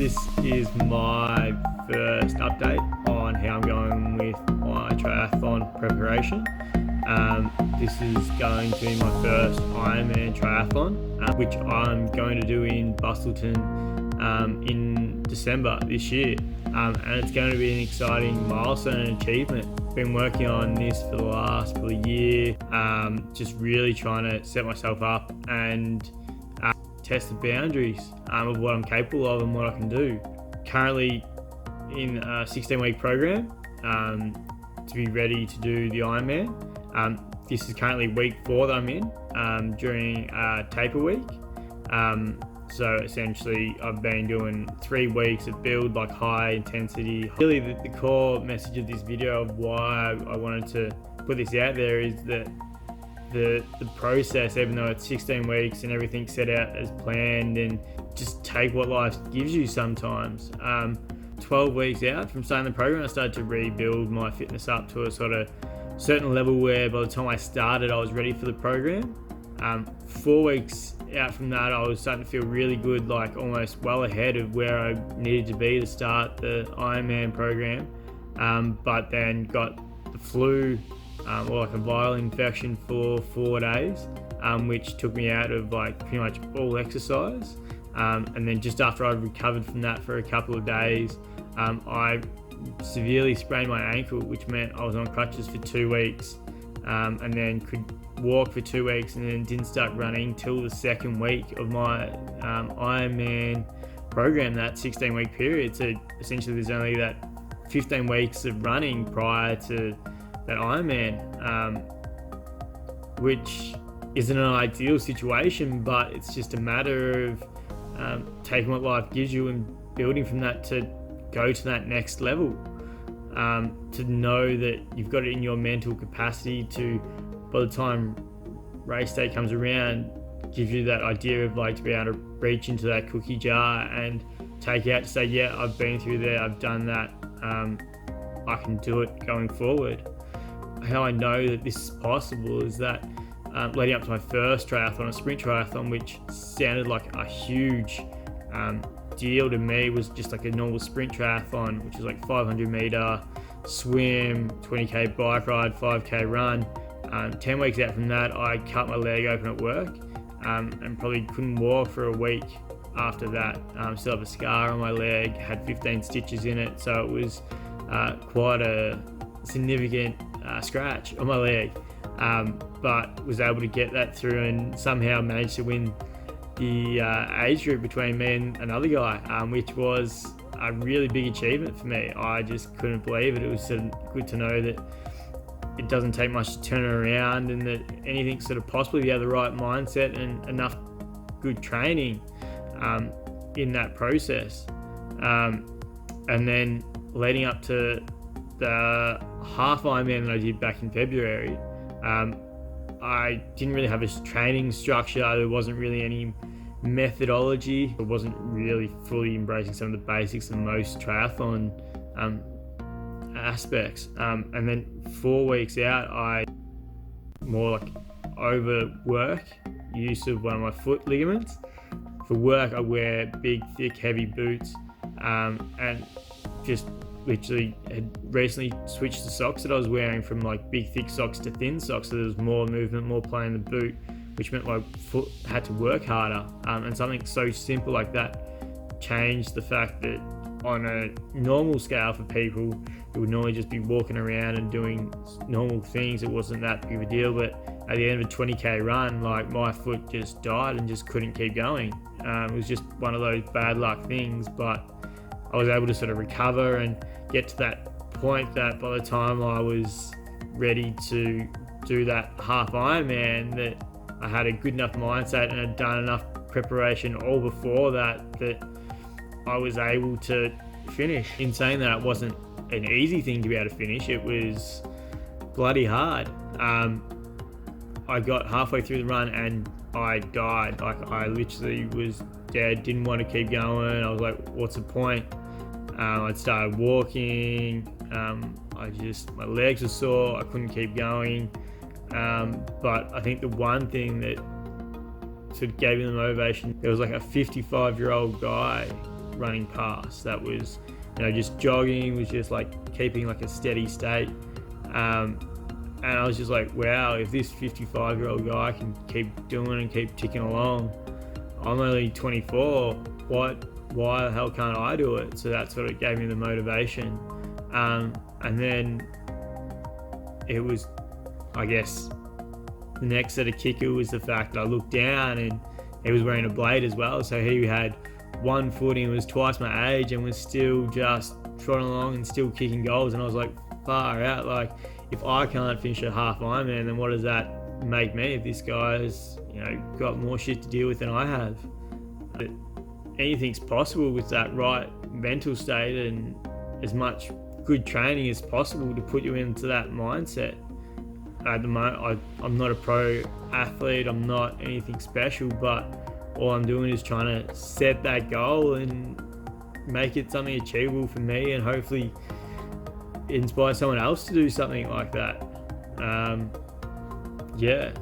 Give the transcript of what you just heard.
This is my first update on how I'm going with my triathlon preparation. This is going to be my first Ironman triathlon, which I'm going to do in Bustleton in December this year. And it's going to be an exciting milestone and achievement. Been working on this for the last year, just really trying to set myself up and test the boundaries of what I'm capable of and what I can do. Currently in a 16-week program to be ready to do the Ironman. This is currently week 4 that I'm in during taper week. So essentially I've been doing 3 weeks of build, like high intensity. Really the core message of this video of why I wanted to put this out there is that the process, even though it's 16 weeks and everything's set out as planned, and just take what life gives you sometimes. 12 weeks out from starting the program, I started to rebuild my fitness up to a sort of certain level where by the time I started, I was ready for the program. 4 weeks out from that, I was starting to feel really good, like almost well ahead of where I needed to be to start the Ironman program. But then got the flu, or like a viral infection for 4 days, which took me out of like pretty much all exercise. And then just after I recovered from that for a couple of days, I severely sprained my ankle, which meant I was on crutches for 2 weeks, and then could walk for 2 weeks, and then didn't start running till the second week of my Ironman program, that 16-week period. So essentially there's only that 15 weeks of running prior to that Ironman, which isn't an ideal situation, but it's just a matter of taking what life gives you and building from that to go to that next level. To know that you've got it in your mental capacity to, by the time race day comes around, give you that idea of like to be able to reach into that cookie jar and take out to say, yeah, I've been through there, I've done that, I can do it going forward. How I know that this is possible is that leading up to my first triathlon, a sprint triathlon, which sounded like a huge deal to me, was just like a normal sprint triathlon, which is like 500 meter swim, 20k bike ride, 5k run. 10 weeks out from that, I cut my leg open at work, and probably couldn't walk for a week after that. Still have a scar on my leg, had 15 stitches in it, so it was quite a significant scratch on my leg, but was able to get that through and somehow managed to win the age group between me and another guy, which was a really big achievement for me. I just couldn't believe it. It was sort of good to know that it doesn't take much to turn it around, and that anything's sort of possible if you have the right mindset and enough good training in that process. And then leading up to the half Ironman that I did back in February, I didn't really have a training structure. There wasn't really any methodology. I wasn't really fully embracing some of the basics of most triathlon aspects. And then 4 weeks out, I more like overwork use of one of my foot ligaments. For work, I wear big, thick, heavy boots, and just literally had recently switched the socks that I was wearing from like big thick socks to thin socks, so there was more movement, more play in the boot, which meant my foot had to work harder. And something so simple like that changed the fact that on a normal scale for people who would normally just be walking around and doing normal things, it wasn't that big of a deal. But at the end of a 20k run, like my foot just died and just couldn't keep going. It was just one of those bad luck things, but I was able to sort of recover and get to that point that by the time I was ready to do that half Ironman, that I had a good enough mindset and had done enough preparation all before that, that I was able to finish. In saying that, it wasn't an easy thing to be able to finish. It was bloody hard. I got halfway through the run and I died. Like I literally was dead, didn't want to keep going. I was like, what's the point? I'd started walking, my legs were sore, I couldn't keep going. But I think the one thing that sort of gave me the motivation, there was like a 55-year-old guy running past. That was, just jogging, was just like keeping like a steady state. And I was just like, wow, if this 55-year-old guy can keep doing and keep ticking along, I'm only 24. Why the hell can't I do it? So that's what it gave me the motivation. And then it was, I guess, the next set of kicker was the fact that I looked down and he was wearing a blade as well. So he had one foot and was twice my age and was still just trotting along and still kicking goals. And I was like, far out. Like, if I can't finish a half Ironman, then what does that make me if this guy's, got more shit to deal with than I have? But anything's possible with that right mental state and as much good training as possible to put you into that mindset. At the moment, I'm not a pro athlete, I'm not anything special, but all I'm doing is trying to set that goal and make it something achievable for me and hopefully inspire someone else to do something like that. Yeah.